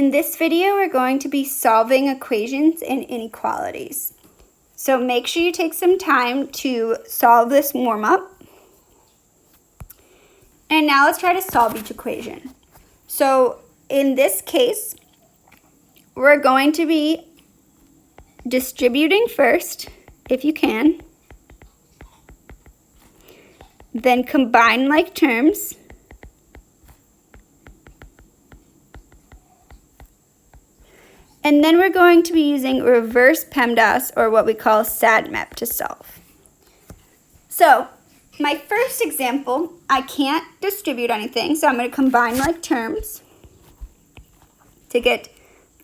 In this video, we're going to be solving equations and inequalities. So make sure you take some time to solve this warm-up. And now let's try to solve each equation. So in this case, we're going to be distributing first, if you can, then combine like terms, and then we're going to be using reverse PEMDAS, or what we call SADMAP, to solve. So my first example, I can't distribute anything, so I'm going to combine like terms to get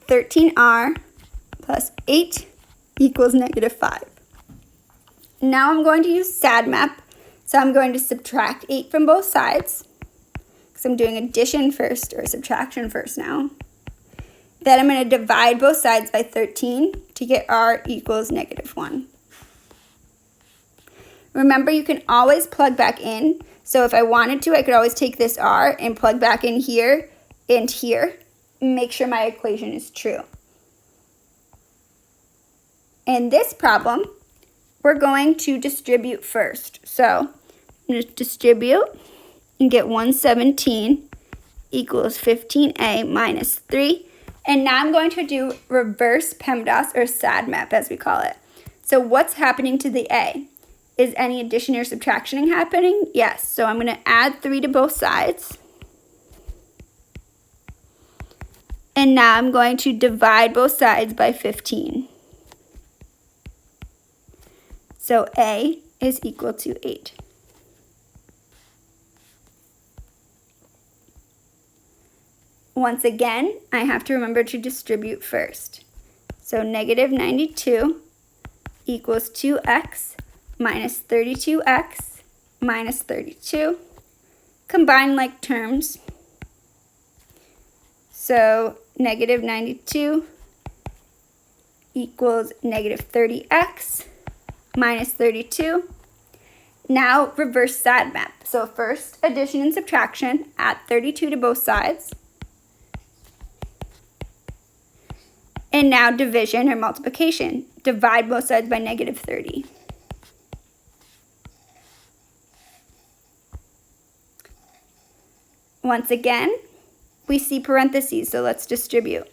13r plus 8 equals -5. Now I'm going to use SADMAP, so I'm going to subtract 8 from both sides, because I'm doing addition first, or subtraction first now. Then I'm going to divide both sides by 13 to get r equals -1. Remember, you can always plug back in. So if I wanted to, I could always take this r and plug back in here and here. Make sure my equation is true. In this problem, we're going to distribute first. So I'm going to distribute and get 117 equals 15a minus 3. And now I'm going to do reverse PEMDAS, or SADMAP as we call it. So what's happening to the a? Is any addition or subtraction happening? Yes. So I'm going to add 3 to both sides. And now I'm going to divide both sides by 15. So a is equal to 8. Once again, I have to remember to distribute first. So -92 equals 2x minus 32x minus 32. Combine like terms. So -92 equals -30x minus 32. Now reverse SADMAP. So first addition and subtraction, add 32 to both sides. And now division or multiplication. Divide both sides by -30. Once again, we see parentheses, so let's distribute.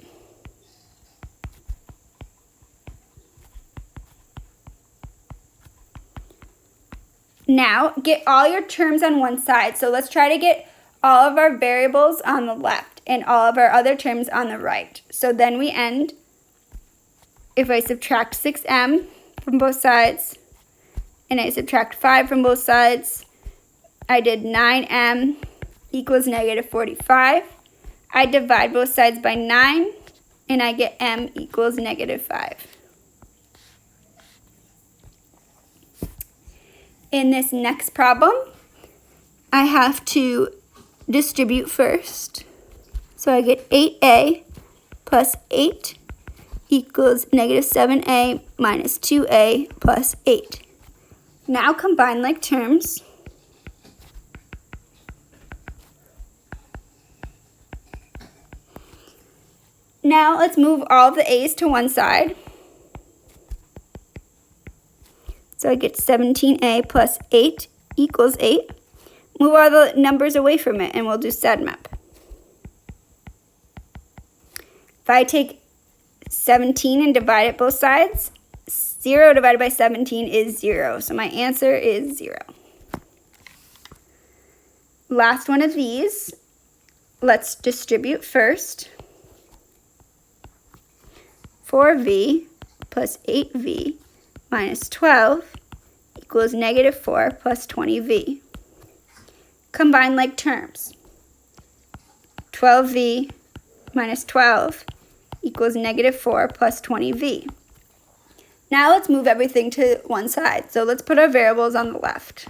Now, get all your terms on one side. So let's try to get all of our variables on the left and all of our other terms on the right. So then we end, if I subtract 6m from both sides, and I subtract 5 from both sides, I did 9m equals -45. I divide both sides by 9, and I get m equals -5. In this next problem, I have to distribute first. So I get 8a plus 8 equals -7a minus 2a plus 8. Now combine like terms. Now let's move all of the a's to one side. So I get 17a plus 8 equals 8. Move all the numbers away from it, and we'll do SADMAP. If I take 17 and divide it both sides, 0 divided by 17 is 0. So my answer is 0. Last one of these. Let's distribute first. 4v plus 8v minus 12 equals -4 plus 20v. Combine like terms. 12v minus 12 equals -4 plus 20v. Now let's move everything to one side. So let's put our variables on the left.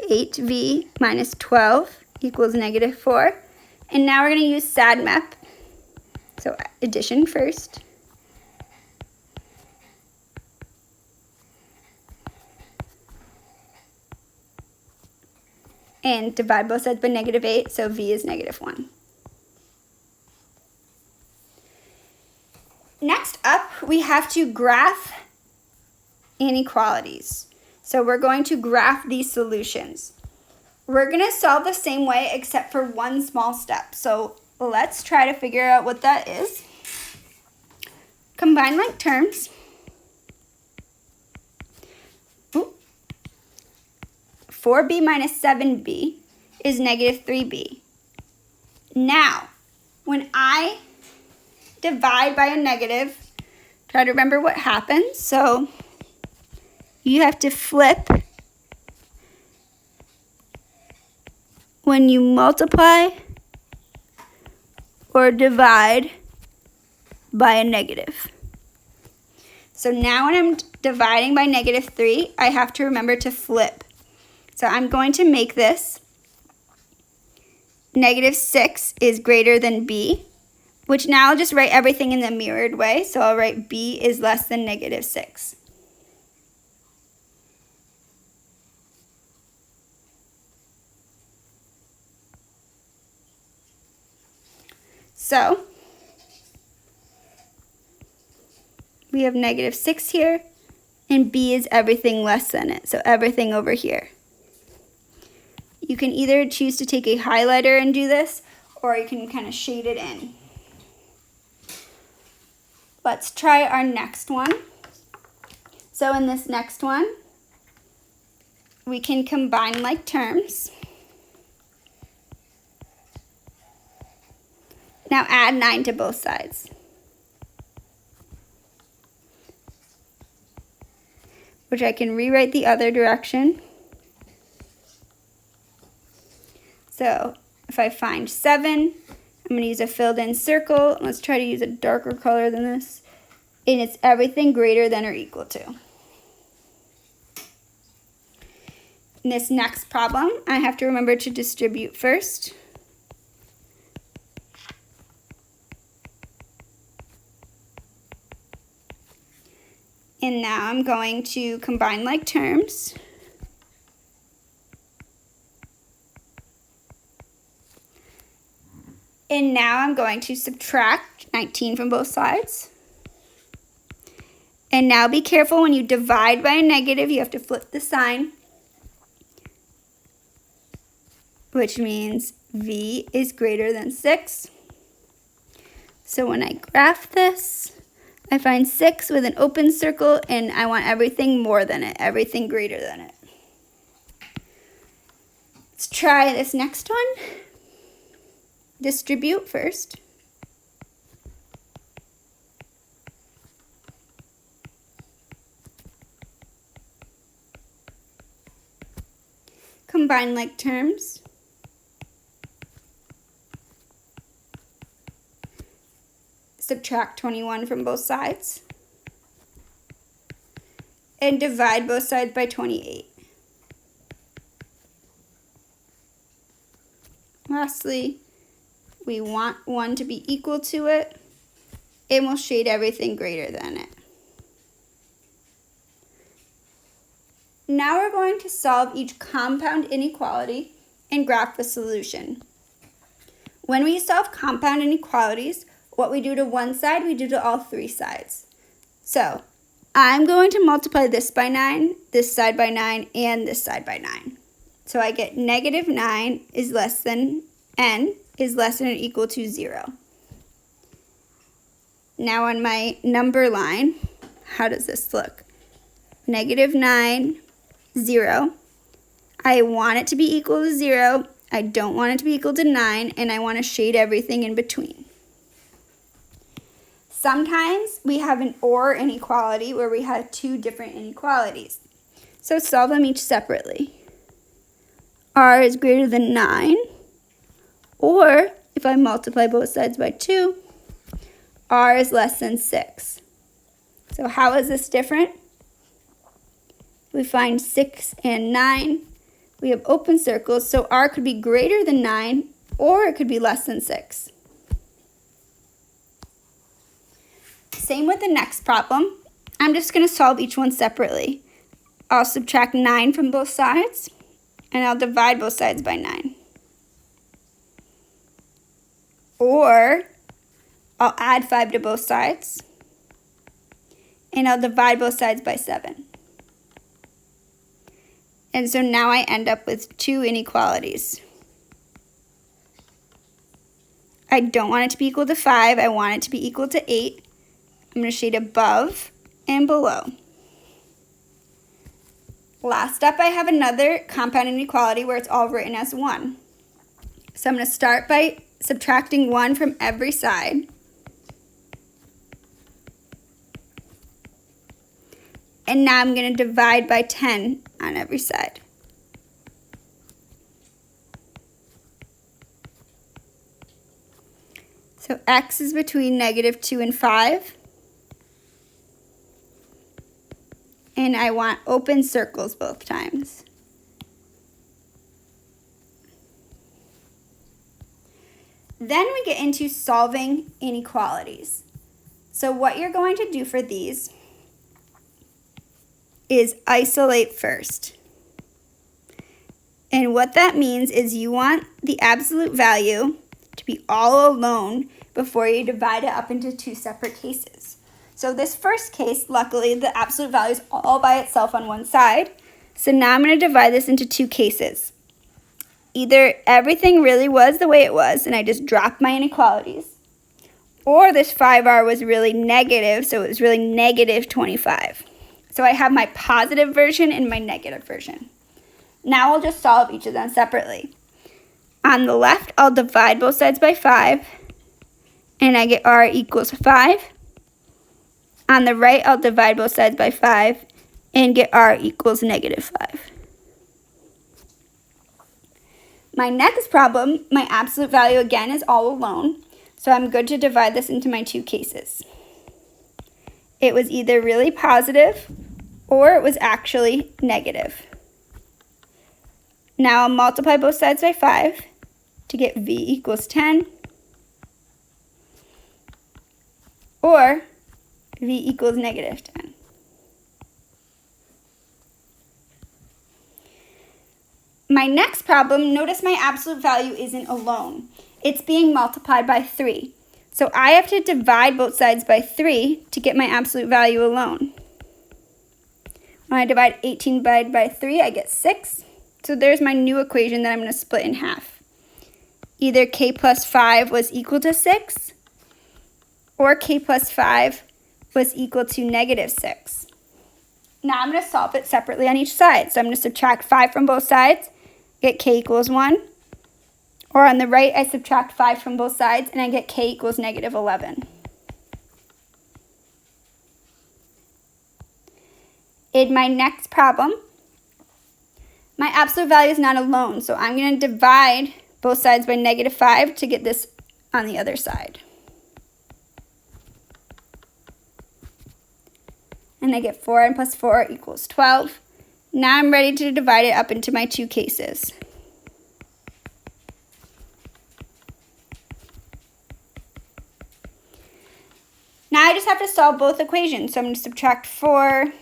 8v minus 12 equals -4. And now we're going to use SADMAP. So addition first. And divide both sides by -8, so v is -1. Next up, we have to graph inequalities. So we're going to graph these solutions. We're going to solve the same way except for one small step. So let's try to figure out what that is. Combine like terms. 4b minus 7b is negative 3b. Now, when I divide by a negative, try to remember what happens. So you have to flip when you multiply or divide by a negative. So now when I'm dividing by negative 3, I have to remember to flip. So I'm going to make this negative 6 is greater than b, which now I'll just write everything in the mirrored way. So I'll write b is less than negative 6. So we have negative 6 here, and b is everything less than it, so everything over here. You can either choose to take a highlighter and do this, or you can kind of shade it in. Let's try our next one. So in this next one, we can combine like terms. Now add 9 to both sides. Which I can rewrite the other direction. So if I find 7, I'm going to use a filled in circle. Let's try to use a darker color than this. And it's everything greater than or equal to. In this next problem, I have to remember to distribute first. And now I'm going to combine like terms. And now I'm going to subtract 19 from both sides. And now be careful when you divide by a negative, you have to flip the sign, which means v is greater than 6. So when I graph this, I find 6 with an open circle, and I want everything more than it, everything greater than it. Let's try this next one. Distribute first. Combine like terms. Subtract 21 from both sides. And divide both sides by 28. Lastly, we want 1 to be equal to it, and we'll shade everything greater than it. Now we're going to solve each compound inequality and graph the solution. When we solve compound inequalities, what we do to one side, we do to all 3 sides. So I'm going to multiply this by 9, this side by 9, and this side by 9. So I get negative 9 is less than n is less than or equal to 0. Now on my number line, how does this look? Negative 9, 0. I want it to be equal to 0. I don't want it to be equal to 9, and I want to shade everything in between. Sometimes we have an OR inequality where we have 2 different inequalities. So solve them each separately. R is greater than 9, or if I multiply both sides by 2, R is less than 6. So how is this different? We find 6 and 9. We have open circles, so R could be greater than 9, or it could be less than 6. Same with the next problem. I'm just going to solve each one separately. I'll subtract 9 from both sides, and I'll divide both sides by 9. Or I'll add 5 to both sides, and I'll divide both sides by 7. And so now I end up with 2 inequalities. I don't want it to be equal to 5. I want it to be equal to 8. I'm going to shade above and below. Last up, I have another compound inequality where it's all written as 1. So I'm going to start by subtracting 1 from every side. And now I'm going to divide by 10 on every side. So x is between -2 and 5. And I want open circles both times. Then we get into solving inequalities. So what you're going to do for these is isolate first. And what that means is you want the absolute value to be all alone before you divide it up into 2 separate cases. So this first case, luckily, the absolute value is all by itself on one side. So now I'm going to divide this into 2 cases. Either everything really was the way it was and I just dropped my inequalities, or this 5r was really negative, so it was really -25. So I have my positive version and my negative version. Now I'll just solve each of them separately. On the left, I'll divide both sides by 5, and I get r equals 5. On the right, I'll divide both sides by 5 and get r equals -5. My next problem, my absolute value again is all alone, so I'm good to divide this into my 2 cases. It was either really positive or it was actually negative. Now I'll multiply both sides by 5 to get v equals 10, or v equals -10. My next problem, notice my absolute value isn't alone. It's being multiplied by 3. So I have to divide both sides by 3 to get my absolute value alone. When I divide 18 by 3, I get 6. So there's my new equation that I'm going to split in half. Either k plus 5 was equal to 6, or k plus 5 was equal to -6. Now I'm going to solve it separately on each side. So I'm going to subtract 5 from both sides, get k equals 1. Or on the right, I subtract 5 from both sides, and I get k equals -11. In my next problem, my absolute value is not alone, so I'm going to divide both sides by -5 to get this on the other side. And I get 4n plus 4 equals 12. Now I'm ready to divide it up into my 2 cases. Now I just have to solve both equations. So I'm going to subtract 4,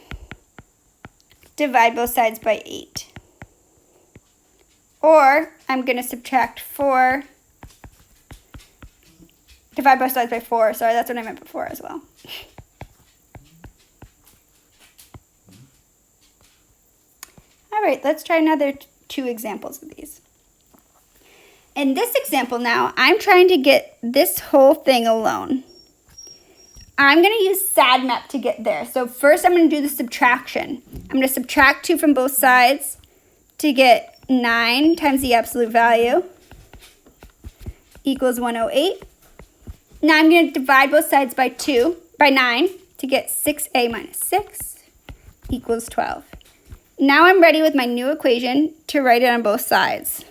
divide both sides by 8. Or I'm going to subtract 4, divide both sides by 4. Sorry, that's what I meant before as well. All right, let's try another 2 examples of these. In this example now, I'm trying to get this whole thing alone. I'm going to use SADMAP to get there. So first I'm going to do the subtraction. I'm going to subtract 2 from both sides to get 9 times the absolute value equals 108. Now I'm going to divide both sides by 9 to get 6a minus 6 equals 12. Now I'm ready with my new equation to write it on both sides.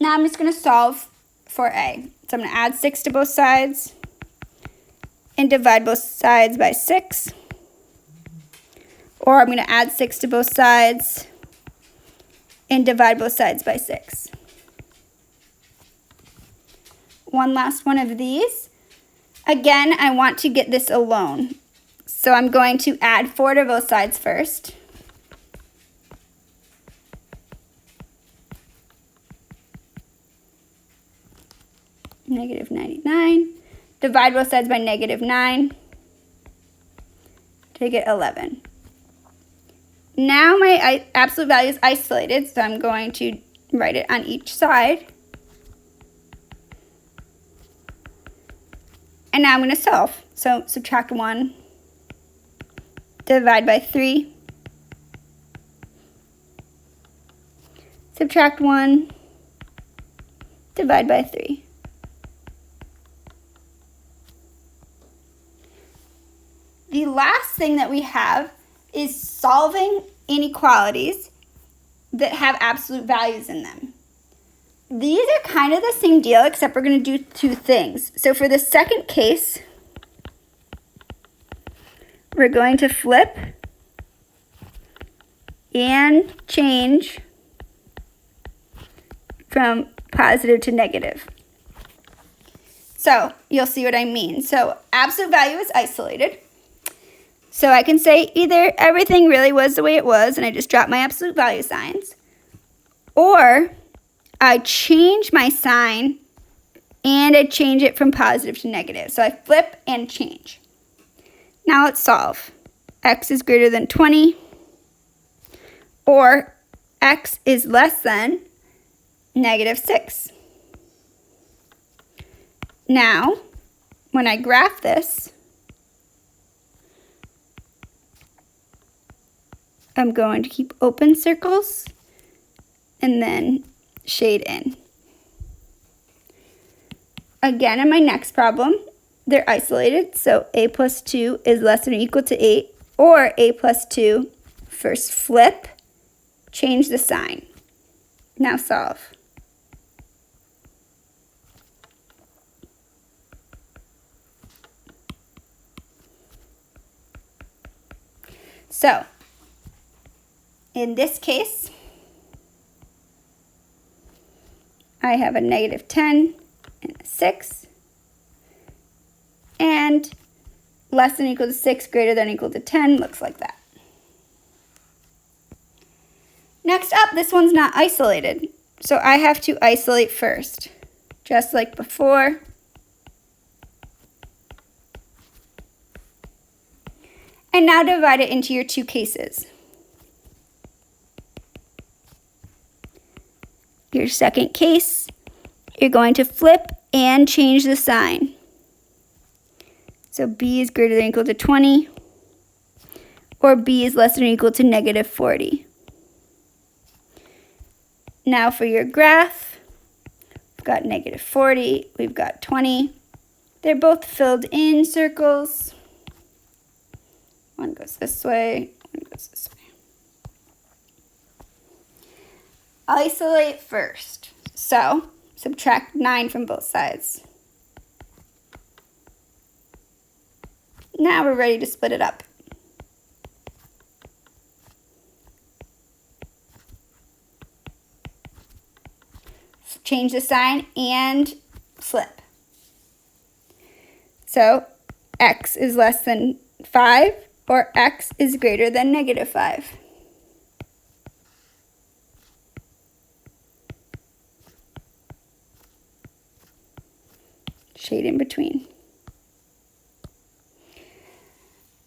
Now I'm just going to solve for a. So I'm going to add 6 to both sides and divide both sides by 6. Or I'm going to add 6 to both sides and divide both sides by 6. One last one of these. Again, I want to get this alone. So I'm going to add 4 to both sides first. negative 99. Divide both sides by negative 9 to get 11. Now my absolute value is isolated, so I'm going to write it on each side. And now I'm going to solve. So subtract 1, divide by 3, subtract 1, divide by 3. The last thing that we have is solving inequalities that have absolute values in them. These are kind of the same deal, except we're going to do two things. So for the second case, we're going to flip and change from positive to negative. So you'll see what I mean. So absolute value is isolated. So I can say either everything really was the way it was and I just dropped my absolute value signs, or I change my sign and I change it from positive to negative. So I flip and change. Now let's solve. X is greater than 20, or X is less than negative 6. Now, when I graph this, I'm going to keep open circles and then shade in. Again, in my next problem, they're isolated, so a plus 2 is less than or equal to 8, or a plus 2, first flip, change the sign. Now solve. So, in this case, I have a negative 10 and a 6, and less than or equal to 6, greater than or equal to 10, looks like that. Next up, this one's not isolated, so I have to isolate first, just like before. And now divide it into your two cases. Your second case, you're going to flip and change the sign. So b is greater than or equal to 20, or b is less than or equal to negative 40. Now for your graph, we've got negative 40, we've got 20. They're both filled in circles. One goes this way, one goes this way. Isolate first. So, subtract 9 from both sides. Now we're ready to split it up. Change the sign and flip. So, x is less than 5, or x is greater than negative 5. Shade in between.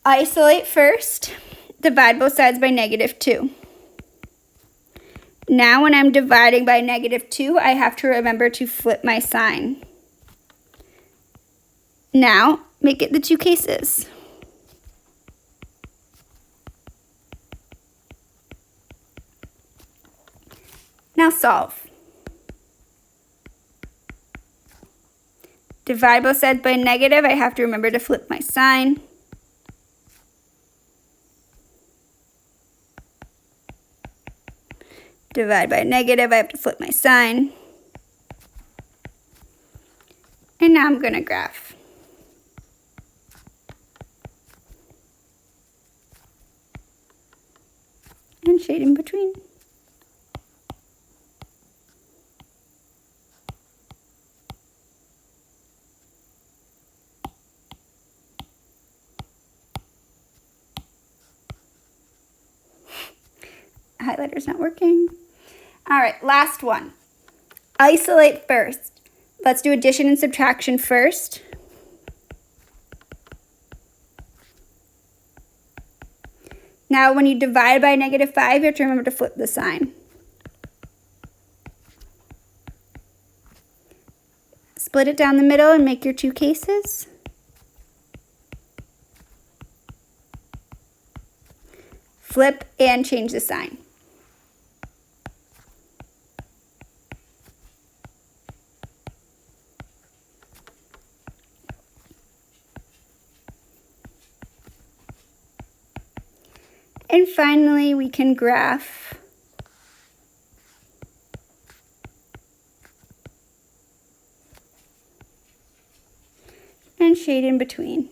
Isolate first. Divide both sides by negative 2. Now when I'm dividing by negative 2, I have to remember to flip my sign. Now, make it the two cases. Now solve. Divide both sides by negative, I have to remember to flip my sign. Divide by negative, I have to flip my sign. And now I'm going to graph. And shade in between. Highlighter's not working. All right, last one. Isolate first. Let's do addition and subtraction first. Now, when you divide by -5, you have to remember to flip the sign. Split it down the middle and make your two cases. Flip and change the sign. And finally, we can graph and shade in between.